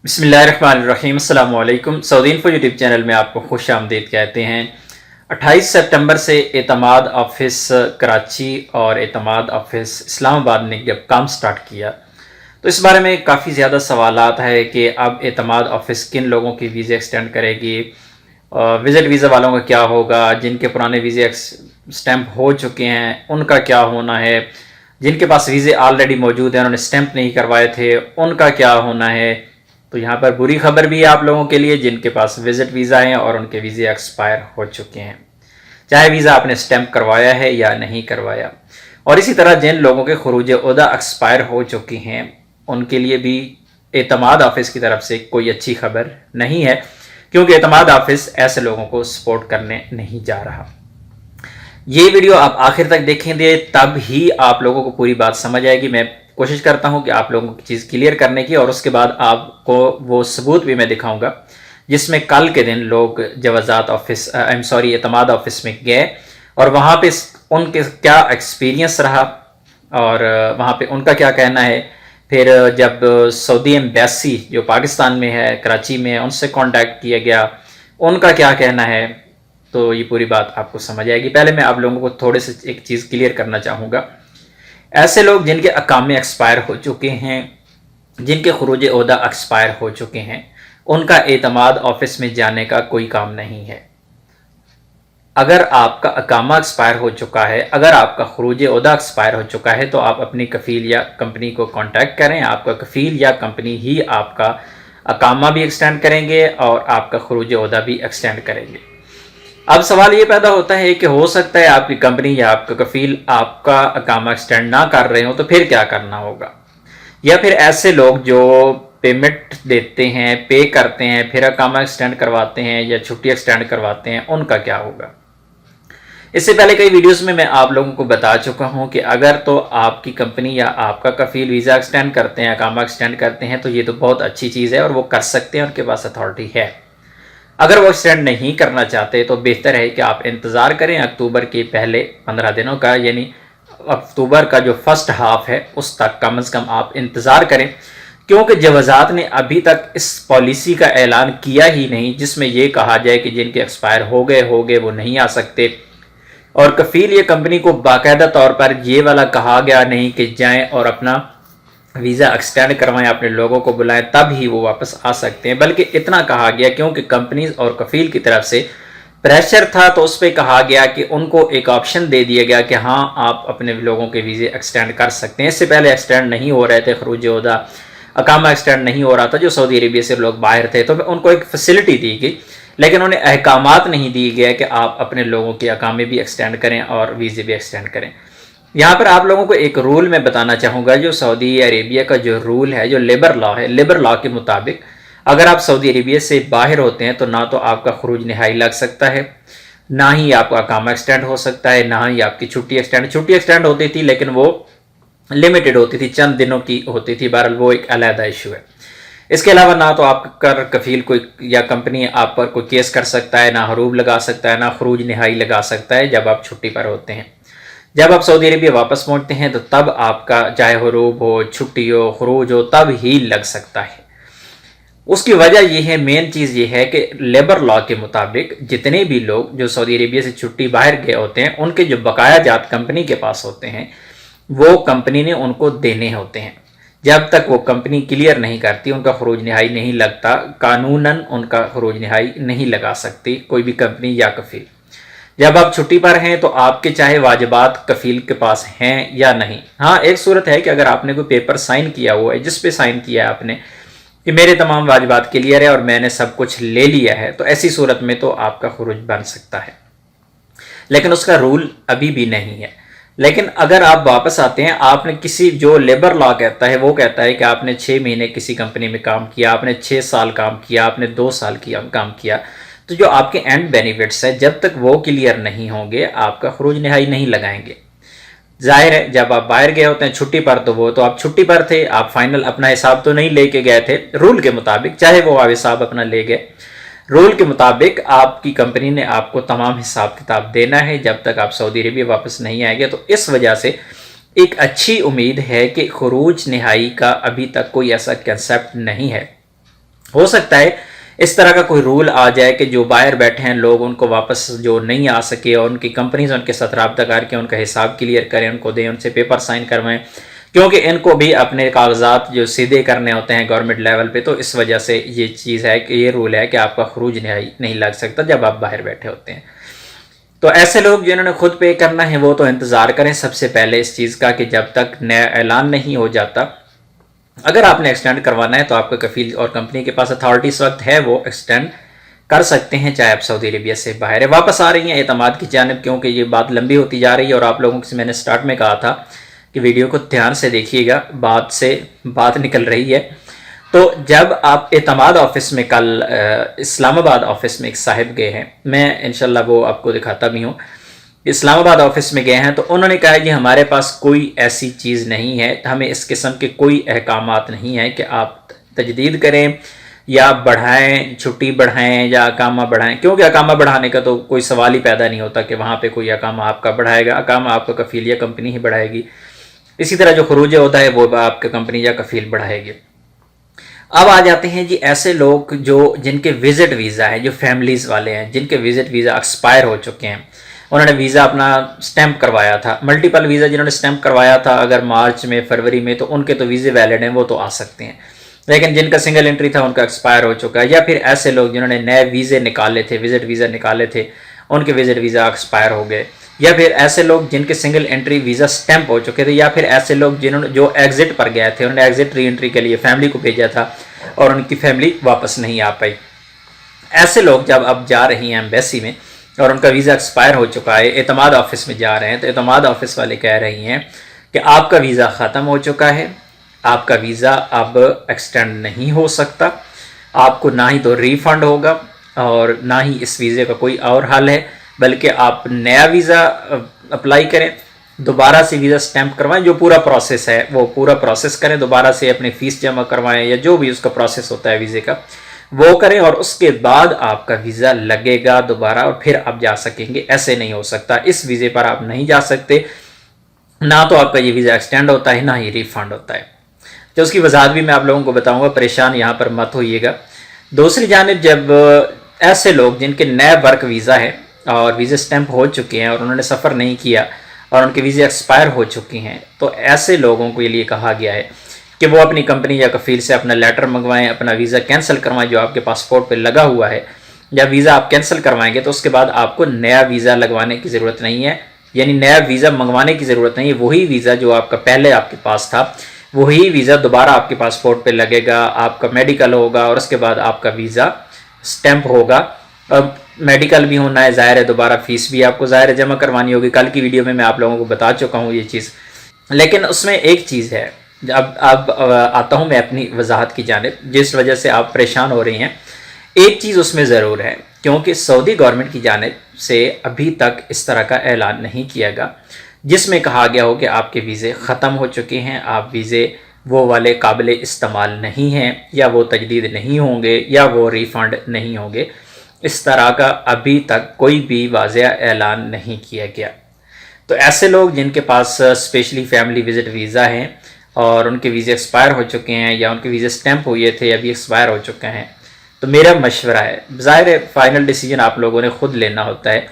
بسم اللہ الرحمن الرحیم۔ السلام علیکم۔ سعودی انفو یوٹیوب چینل میں آپ کو خوش آمدید کہتے ہیں۔ 28 سپٹمبر سے اعتماد آفس کراچی اور اعتماد آفس اسلام آباد نے جب کام سٹارٹ کیا تو اس بارے میں کافی زیادہ سوالات ہے کہ اب اعتماد آفس کن لوگوں کی ویزے ایکسٹینڈ کرے گی، وزٹ ویزا والوں کا کیا ہوگا، جن کے پرانے ویزے سٹیمپ ہو چکے ہیں ان کا کیا ہونا ہے، جن کے پاس ویزے آلریڈی موجود ہیں انہوں نے سٹیمپ نہیں کروائے تھے ان کا کیا ہونا ہے۔ تو یہاں پر بری خبر بھی ہے آپ لوگوں کے لیے جن کے پاس وزٹ ویزا ہیں اور ان کے ویزے ایکسپائر ہو چکے ہیں، چاہے ویزا آپ نے سٹیمپ کروایا ہے یا نہیں کروایا۔ اور اسی طرح جن لوگوں کے خروج عہدہ ایکسپائر ہو چکے ہیں ان کے لیے بھی اعتماد آفس کی طرف سے کوئی اچھی خبر نہیں ہے، کیونکہ اعتماد آفس ایسے لوگوں کو سپورٹ کرنے نہیں جا رہا۔ یہ ویڈیو آپ آخر تک دیکھیں گے تب ہی آپ لوگوں کو پوری بات سمجھ آئے گی۔ میں کوشش کرتا ہوں کہ آپ لوگوں کی چیز کلیئر کرنے کی، اور اس کے بعد آپ کو وہ ثبوت بھی میں دکھاؤں گا جس میں کل کے دن لوگ جوازات آفس اعتماد آفس میں گئے اور وہاں پہ ان کے کیا ایکسپیرینس رہا اور وہاں پہ ان کا کیا کہنا ہے۔ پھر جب سعودی ایمبیسی جو پاکستان میں ہے کراچی میں ان سے کانٹیکٹ کیا گیا ان کا کیا کہنا ہے، تو یہ پوری بات آپ کو سمجھ آئے گی۔ پہلے میں آپ لوگوں کو تھوڑے سے ایک چیز کلیئر کرنا چاہوں گا۔ ایسے لوگ جن کے اقامے ایکسپائر ہو چکے ہیں، جن کے خروج عہدہ ایکسپائر ہو چکے ہیں، ان کا اعتماد آفس میں جانے کا کوئی کام نہیں ہے۔ اگر آپ کا اقامہ ایکسپائر ہو چکا ہے، اگر آپ کا خروج عہدہ ایکسپائر ہو چکا ہے تو آپ اپنی کفیل یا کمپنی کو کانٹیکٹ کریں۔ آپ کا کفیل یا کمپنی ہی آپ کا اقامہ بھی ایکسٹینڈ کریں گے اور آپ کا خروج عہدہ بھی ایکسٹینڈ کریں گے۔ اب سوال یہ پیدا ہوتا ہے کہ ہو سکتا ہے آپ کی کمپنی یا آپ کا کفیل آپ کا اقامہ ایکسٹینڈ نہ کر رہے ہوں، تو پھر کیا کرنا ہوگا؟ یا پھر ایسے لوگ جو پیمنٹ دیتے ہیں، پے کرتے ہیں، پھر اقامہ ایکسٹینڈ کرواتے ہیں یا چھٹی ایکسٹینڈ کرواتے ہیں، ان کا کیا ہوگا؟ اس سے پہلے کئی ویڈیوز میں آپ لوگوں کو بتا چکا ہوں کہ اگر تو آپ کی کمپنی یا آپ کا کفیل ویزا ایکسٹینڈ کرتے ہیں، اقامہ ایکسٹینڈ کرتے ہیں، تو یہ تو بہت اچھی چیز ہے اور وہ کر سکتے ہیں، ان کے پاس اتھارٹی ہے۔ اگر وہ ایکسٹینڈ نہیں کرنا چاہتے تو بہتر ہے کہ آپ انتظار کریں اکتوبر کے پہلے 15 دنوں کا، یعنی اکتوبر کا جو فرسٹ ہاف ہے اس تک کم از کم آپ انتظار کریں، کیونکہ جوازات نے ابھی تک اس پالیسی کا اعلان کیا ہی نہیں جس میں یہ کہا جائے کہ جن کے ایکسپائر ہو گئے وہ نہیں آ سکتے، اور کفیل یا کمپنی کو باقاعدہ طور پر یہ والا کہا گیا نہیں کہ جائیں اور اپنا ویزا ایکسٹینڈ کروائیں، اپنے لوگوں کو بلائیں تب ہی وہ واپس آ سکتے ہیں، بلکہ اتنا کہا گیا کیونکہ کمپنیز اور کفیل کی طرف سے پریشر تھا تو اس پہ کہا گیا کہ ان کو ایک آپشن دے دیا گیا کہ ہاں آپ اپنے لوگوں کے ویزے ایکسٹینڈ کر سکتے ہیں۔ اس سے پہلے ایکسٹینڈ نہیں ہو رہے تھے، خروج عہدہ اقامہ ایکسٹینڈ نہیں ہو رہا تھا، جو سعودی عربیہ سے لوگ باہر تھے تو ان کو ایک فیسلٹی دی گئی، لیکن انہیں احکامات نہیں دیے گئے کہ آپ اپنے لوگوں کے اقامے بھی ایکسٹینڈ کریں اور ویزے بھی ایکسٹینڈ کریں۔ یہاں پر آپ لوگوں کو ایک رول میں بتانا چاہوں گا، جو سعودی عربیہ کا جو رول ہے، جو لیبر لا ہے، لیبر لا کے مطابق اگر آپ سعودی عربیہ سے باہر ہوتے ہیں تو نہ تو آپ کا خروج نہائی لگ سکتا ہے، نہ ہی آپ کا اقامہ ایکسٹینڈ ہو سکتا ہے، نہ ہی آپ کی چھٹی ایکسٹینڈ ہوتی تھی، لیکن وہ لمیٹڈ ہوتی تھی، چند دنوں کی ہوتی تھی، بہرحال وہ ایک علیحدہ ایشو ہے۔ اس کے علاوہ نہ تو آپ کا کفیل کوئی یا کمپنی آپ پر کوئی کیس کر سکتا ہے، نہ حروب لگا سکتا ہے، نہ خروج نہائی لگا سکتا ہے جب آپ چھٹی پر ہوتے ہیں۔ جب آپ سعودی عربیہ واپس پہنچتے ہیں تو تب آپ کا چاہے حروب ہو، چھٹی ہو، خروج ہو، تب ہی لگ سکتا ہے۔ اس کی وجہ یہ ہے، مین چیز یہ ہے کہ لیبر لا کے مطابق جتنے بھی لوگ جو سعودی عربیہ سے چھٹی باہر گئے ہوتے ہیں ان کے جو بقایا جات کمپنی کے پاس ہوتے ہیں وہ کمپنی نے ان کو دینے ہوتے ہیں۔ جب تک وہ کمپنی کلیئر نہیں کرتی ان کا خروج نہائی نہیں لگتا، قانوناً ان کا خروج نہائی نہیں لگا سکتی کوئی بھی کمپنی یا کفیل۔ جب آپ چھٹی پر ہیں تو آپ کے چاہے واجبات کفیل کے پاس ہیں یا نہیں، ہاں ایک صورت ہے کہ اگر آپ نے کوئی پیپر سائن کیا ہوا ہے جس پہ سائن کیا ہے آپ نے کہ میرے تمام واجبات کلیئر ہے اور میں نے سب کچھ لے لیا ہے، تو ایسی صورت میں تو آپ کا خروج بن سکتا ہے، لیکن اس کا رول ابھی بھی نہیں ہے۔ لیکن اگر آپ واپس آتے ہیں، آپ نے کسی جو لیبر لا کہتا ہے وہ کہتا ہے کہ آپ نے 6 مہینے کسی کمپنی میں کام کیا، آپ نے 6 سال کام کیا، آپ نے 2 سال کام کیا، تو جو آپ کے اینڈ بینیفٹس ہیں جب تک وہ کلیئر نہیں ہوں گے آپ کا خروج نہائی نہیں لگائیں گے۔ ظاہر ہے جب آپ باہر گئے ہوتے ہیں چھٹی پر تو وہ تو آپ چھٹی پر تھے، آپ فائنل اپنا حساب تو نہیں لے کے گئے تھے رول کے مطابق، چاہے وہ آپ حساب اپنا لے گئے، رول کے مطابق آپ کی کمپنی نے آپ کو تمام حساب کتاب دینا ہے جب تک آپ سعودی عربیہ واپس نہیں آئیں گے۔ تو اس وجہ سے ایک اچھی امید ہے کہ خروج نہائی کا ابھی تک کوئی ایسا کنسیپٹ نہیں ہے ہو سکتا ہے اس طرح کا کوئی رول آ جائے کہ جو باہر بیٹھے ہیں لوگ ان کو واپس جو نہیں آ سکے اور ان کی کمپنیز ان کے ساتھ رابطہ کر کے ان کا حساب کلیئر کریں، ان کو دیں، ان سے پیپر سائن کروائیں، کیونکہ ان کو بھی اپنے کاغذات جو سیدھے کرنے ہوتے ہیں گورنمنٹ لیول پہ، تو اس وجہ سے یہ چیز ہے کہ یہ رول ہے کہ آپ کا خروج نہیں لگ سکتا جب آپ باہر بیٹھے ہوتے ہیں۔ تو ایسے لوگ جنہوں نے خود پے کرنا ہے وہ تو انتظار کریں سب سے پہلے اس چیز کا کہ جب تک نیا اعلان نہیں ہو جاتا۔ اگر آپ نے ایکسٹینڈ کروانا ہے تو آپ کا کفیل اور کمپنی کے پاس اتھارٹی اس وقت ہے، وہ ایکسٹینڈ کر سکتے ہیں، چاہے آپ سعودی عربیہ سے باہر ہے۔ واپس آ رہی ہیں اعتماد کی جانب، کیونکہ یہ بات لمبی ہوتی جا رہی ہے اور آپ لوگوں سے میں نے سٹارٹ میں کہا تھا کہ ویڈیو کو دھیان سے دیکھیے گا، بات نکل رہی ہے۔ تو جب آپ اعتماد آفس میں کل اسلام آباد آفس میں ایک صاحب گئے ہیں، میں انشاءاللہ وہ آپ کو دکھاتا بھی ہوں، اسلام آباد آفس میں گئے ہیں تو انہوں نے کہا کہ ہمارے پاس کوئی ایسی چیز نہیں ہے، ہمیں اس قسم کے کوئی احکامات نہیں ہیں کہ آپ تجدید کریں یا بڑھائیں، چھٹی بڑھائیں یا اقامہ بڑھائیں، کیونکہ اقامہ بڑھانے کا تو کوئی سوال ہی پیدا نہیں ہوتا کہ وہاں پہ کوئی اقامہ آپ کا بڑھائے گا، اقامہ آپ کا کفیل یا کمپنی ہی بڑھائے گی۔ اسی طرح جو خروج ہوتا ہے وہ آپ کا کمپنی یا کفیل بڑھائے گی۔ اب آ جاتے ہیں جی ایسے لوگ جن کے وزٹ ویزا ہے، جو فیملیز والے ہیں، جن کے وزٹ ویزا ایکسپائر ہو چکے ہیں، انہوں نے ویزا اپنا سٹیمپ کروایا تھا، ملٹیپل ویزا جنہوں نے سٹیمپ کروایا تھا اگر مارچ میں، فروری میں، تو ان کے تو ویزے ویلڈ ہیں، وہ تو آ سکتے ہیں، لیکن جن کا سنگل انٹری تھا ان کا ایکسپائر ہو چکا ہے۔ یا پھر ایسے لوگ جنہوں نے نئے ویزے نکالے تھے، وزٹ ویزا نکالے تھے، ان کے وزٹ ویزا ایکسپائر ہو گئے۔ یا پھر ایسے لوگ جن کے سنگل انٹری ویزا سٹیمپ ہو چکے تھے، یا پھر ایسے لوگ جو ایگزٹ پر گئے تھے، انہوں نے ایگزٹ ری انٹری کے لیے فیملی کو بھیجا تھا اور ان کی فیملی واپس نہیں آ پائی۔ ایسے لوگ جب اب جا رہی ہیں ایمبیسی میں اور ان کا ویزا ایکسپائر ہو چکا ہے، اعتماد آفس میں جا رہے ہیں، تو اعتماد آفس والے کہہ رہی ہیں کہ آپ کا ویزا ختم ہو چکا ہے، آپ کا ویزا اب ایکسٹینڈ نہیں ہو سکتا، آپ کو نہ ہی تو ریفنڈ ہوگا اور نہ ہی اس ویزے کا کوئی اور حل ہے، بلکہ آپ نیا ویزا اپلائی کریں، دوبارہ سے ویزا سٹیمپ کروائیں، جو پورا پروسیس ہے وہ پورا پروسیس کریں، دوبارہ سے اپنی فیس جمع کروائیں یا جو بھی اس کا پروسیس ہوتا ہے ویزے کا وہ کریں، اور اس کے بعد آپ کا ویزا لگے گا دوبارہ اور پھر آپ جا سکیں گے۔ ایسے نہیں ہو سکتا، اس ویزے پر آپ نہیں جا سکتے، نہ تو آپ کا یہ ویزا ایکسٹینڈ ہوتا ہے نہ ہی ریفنڈ ہوتا ہے۔ تو اس کی وضاحت بھی میں آپ لوگوں کو بتاؤں گا، پریشان یہاں پر مت ہوئیے گا۔ دوسری جانب جب ایسے لوگ جن کے نئے ورک ویزا ہے اور ویزا سٹیمپ ہو چکے ہیں اور انہوں نے سفر نہیں کیا اور ان کے ویزے ایکسپائر ہو چکی ہیں، تو ایسے لوگوں کو یہ لیے کہا گیا ہے کہ وہ اپنی کمپنی یا کفیل سے اپنا لیٹر منگوائیں، اپنا ویزا کینسل کروائیں جو آپ کے پاسپورٹ پہ لگا ہوا ہے، یا ویزا آپ کینسل کروائیں گے تو اس کے بعد آپ کو نیا ویزا لگوانے کی ضرورت نہیں ہے، یعنی نیا ویزا منگوانے کی ضرورت نہیں ہے، وہی ویزا جو آپ کا پہلے آپ کے پاس تھا وہی ویزا دوبارہ آپ کے پاسپورٹ پہ لگے گا، آپ کا میڈیکل ہوگا اور اس کے بعد آپ کا ویزا سٹیمپ ہوگا۔ اب میڈیکل بھی ہونا ہے ظاہر ہے، دوبارہ فیس بھی آپ کو ظاہر جمع کروانی ہوگی، کل کی ویڈیو میں آپ لوگوں کو بتا چکا ہوں یہ چیز۔ لیکن اس میں ایک چیز ہے، اب آتا ہوں میں اپنی وضاحت کی جانب، جس وجہ سے آپ پریشان ہو رہی ہیں۔ ایک چیز اس میں ضرور ہے، کیونکہ سعودی گورنمنٹ کی جانب سے ابھی تک اس طرح کا اعلان نہیں کیا گیا جس میں کہا گیا ہو کہ آپ کے ویزے ختم ہو چکے ہیں، آپ ویزے وہ والے قابل استعمال نہیں ہیں، یا وہ تجدید نہیں ہوں گے، یا وہ ریفنڈ نہیں ہوں گے۔ اس طرح کا ابھی تک کوئی بھی واضح اعلان نہیں کیا گیا۔ تو ایسے لوگ جن کے پاس اسپیشلی فیملی وزٹ ویزا ہیں اور ان کے ویزے ایکسپائر ہو چکے ہیں یا ان کے ویزے سٹیمپ ہوئے تھے ابھی ایکسپائر ہو چکے ہیں، تو میرا مشورہ ہے، ظاہر ہے فائنل ڈیسیجن آپ لوگوں نے خود لینا ہوتا ہے،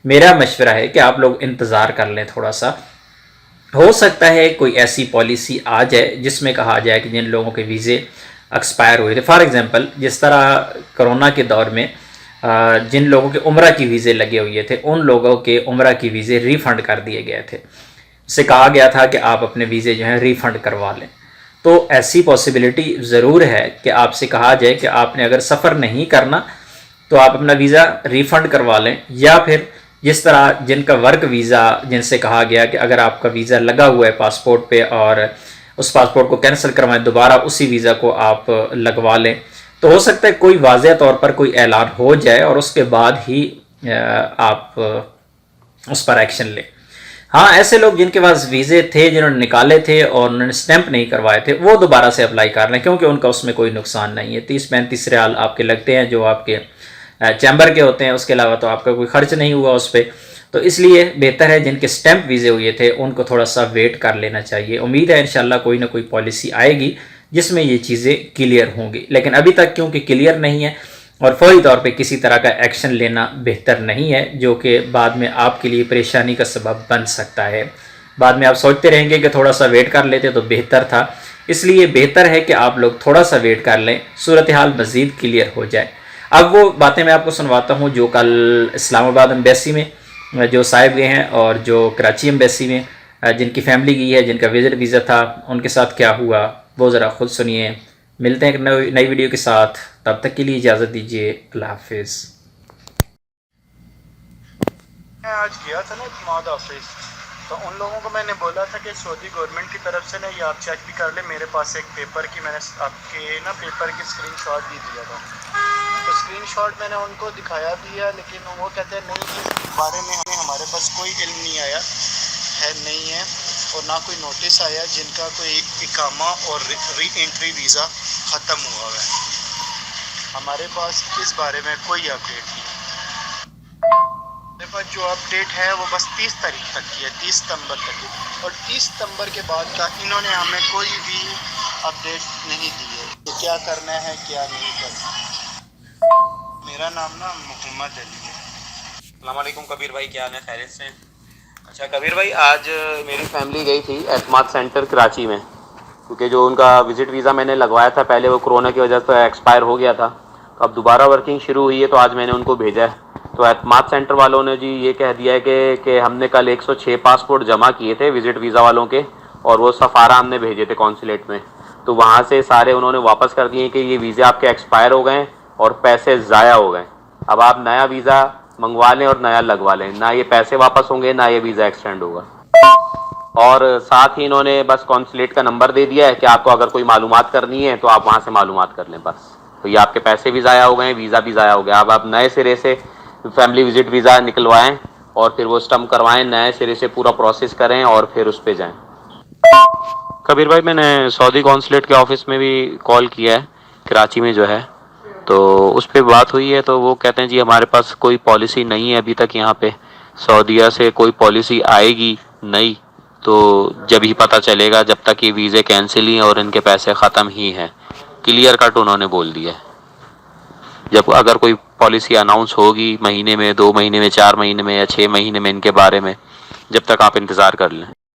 میرا مشورہ ہے کہ آپ لوگ انتظار کر لیں تھوڑا سا۔ ہو سکتا ہے کوئی ایسی پالیسی آ جائے جس میں کہا جائے کہ جن لوگوں کے ویزے ایکسپائر ہوئے تھے، فار ایگزامپل جس طرح کرونا کے دور میں جن لوگوں کے عمرہ کی ویزے لگے ہوئے تھے ان لوگوں کے عمرہ کی ویزے ریفنڈ کر دیے گئے تھے، سے کہا گیا تھا کہ آپ اپنے ویزے جو ہیں ریفنڈ کروا لیں۔ تو ایسی پاسبلٹی ضرور ہے کہ آپ سے کہا جائے کہ آپ نے اگر سفر نہیں کرنا تو آپ اپنا ویزا ریفنڈ کروا لیں، یا پھر جس طرح جن کا ورک ویزا جن سے کہا گیا کہ اگر آپ کا ویزا لگا ہوا ہے پاسپورٹ پہ اور اس پاسپورٹ کو کینسل کروائیں، دوبارہ اسی ویزا کو آپ لگوا لیں، تو ہو سکتا ہے کوئی واضح طور پر کوئی اعلان ہو جائے اور اس کے بعد ہی آپ اس پر ایکشن لیں۔ ہاں ایسے لوگ جن کے پاس ویزے تھے جنہوں نے نکالے تھے اور انہوں نے سٹیمپ نہیں کروائے تھے وہ دوبارہ سے اپلائی کر لیں، کیونکہ ان کا اس میں کوئی نقصان نہیں ہے، 30-35 ریال آپ کے لگتے ہیں جو آپ کے چیمبر کے ہوتے ہیں، اس کے علاوہ تو آپ کا کوئی خرچ نہیں ہوا اس پہ، تو اس لیے بہتر ہے جن کے سٹیمپ ویزے ہوئے تھے ان کو تھوڑا سا ویٹ کر لینا چاہیے۔ امید ہے انشاءاللہ کوئی نہ کوئی پالیسی آئے گی جس میں یہ چیزیں کلیئر ہوں گی. لیکن ابھی تک کیونکہ کلیئر نہیں ہے اور فوری طور پہ کسی طرح کا ایکشن لینا بہتر نہیں ہے، جو کہ بعد میں آپ کے لیے پریشانی کا سبب بن سکتا ہے. بعد میں آپ سوچتے رہیں گے کہ تھوڑا سا ویٹ کر لیتے تو بہتر تھا. اس لیے بہتر ہے کہ آپ لوگ تھوڑا سا ویٹ کر لیں، صورتحال مزید کلیئر ہو جائے. اب وہ باتیں میں آپ کو سنواتا ہوں جو کل اسلام آباد ایمبیسی میں جو صاحب گئے ہیں اور جو کراچی ایمبیسی میں جن کی فیملی گئی ہے، جن کا وزٹ ویزا تھا، ان کے ساتھ کیا ہوا وہ ذرا خود سنیے. ملتے ہیں ایک نئی ویڈیو کے ساتھ، تب تک کے لیے اجازت دیجیے. اللہ حافظ. میں آج گیا تھا نا اعتماد آفس، تو ان لوگوں کو میں نے بولا تھا کہ سعودی گورنمنٹ کی طرف سے نا یہ آپ چیک بھی کر لیں. میرے پاس ایک پیپر کی، میں نے آپ کے نا پیپر کی اسکرین شاٹ بھی دیا تھا. تو اسکرین شاٹ میں نے ان کو دکھایا بھی ہے، لیکن وہ کہتے ہیں نہیں، اس بارے میں ہمارے پاس کوئی علم نہیں آیا ہے، نہیں ہے، اور نہ کوئی نوٹس آیا جن کا کوئی اقامہ اور ری انٹری ویزا ختم ہوا ہے. ہمارے پاس اس بارے میں کوئی اپڈیٹ نہیں. میرے پاس جو اپڈیٹ ہے وہ بس 30 تاریخ تک کی ہے، 30 ستمبر تک کی، اور 30 ستمبر کے بعد کا انہوں نے ہمیں کوئی بھی اپڈیٹ نہیں دی ہے کہ کیا کرنا ہے کیا نہیں کرنا. میرا نام نا محمد علی ہے. السلام علیکم کبیر بھائی، کیا حال ہے؟ خیریت سے؟ اچھا کبیر بھائی، آج میری فیملی گئی تھی اعتماد سینٹر کراچی میں، کیونکہ جو ان کا وزٹ ویزا میں نے لگوایا تھا پہلے، وہ کرونا کی وجہ سے ایکسپائر ہو گیا تھا. تو اب دوبارہ ورکنگ شروع ہوئی ہے، تو آج میں نے ان کو بھیجا ہے. تو اعتماد سینٹر والوں نے جی یہ کہہ دیا ہے کہ ہم نے کل 106 پاسپورٹ جمع کیے تھے وزٹ ویزا والوں کے، اور وہ سفارہ ہم نے بھیجے تھے کونسولیٹ میں. تو وہاں سے سارے انہوں نے واپس کر دیے کہ یہ ویزے آپ کے ایکسپائر ہو گئے اور پیسے ضائع ہو گئے. اب آپ نیا ویزا منگوا لیں اور نیا لگوا لیں، نہ یہ پیسے واپس ہوں گے نہ یہ ویزا ایکسٹینڈ ہوگا. اور ساتھ ہی انہوں نے بس کونسولیٹ کا نمبر دے دیا ہے کہ آپ کو اگر کوئی معلومات کرنی ہے تو آپ وہاں سے معلومات کر لیں بس. تو یہ آپ کے پیسے بھی ضائع ہو گئے، ویزا بھی ضائع ہو گیا. اب آپ نئے سرے سے فیملی وزٹ ویزا نکلوائیں اور پھر وہ اسٹمپ کروائیں، نئے سرے سے پورا پروسیس کریں اور پھر اس پہ جائیں. کبیر بھائی، میں نے سعودی کونسولیٹ کے آفس میں بھی کال کیا ہے کراچی میں جو ہے، تو اس پہ بات ہوئی ہے. تو وہ کہتے ہیں جی ہمارے پاس کوئی پالیسی نہیں ہے ابھی تک، یہاں پہ سعودیہ سے کوئی پالیسی آئے گی نہیں، تو جب ہی پتہ چلے گا، جب تک یہ ویزے کینسل ہی ہیں اور ان کے پیسے ختم ہی ہیں. کلیئر کٹ انہوں نے بول دیا ہے. جب اگر کوئی پالیسی اناؤنس ہوگی مہینے میں، 2 مہینے میں، 4 مہینے میں یا 6 مہینے میں ان کے بارے میں، جب تک آپ انتظار کر لیں.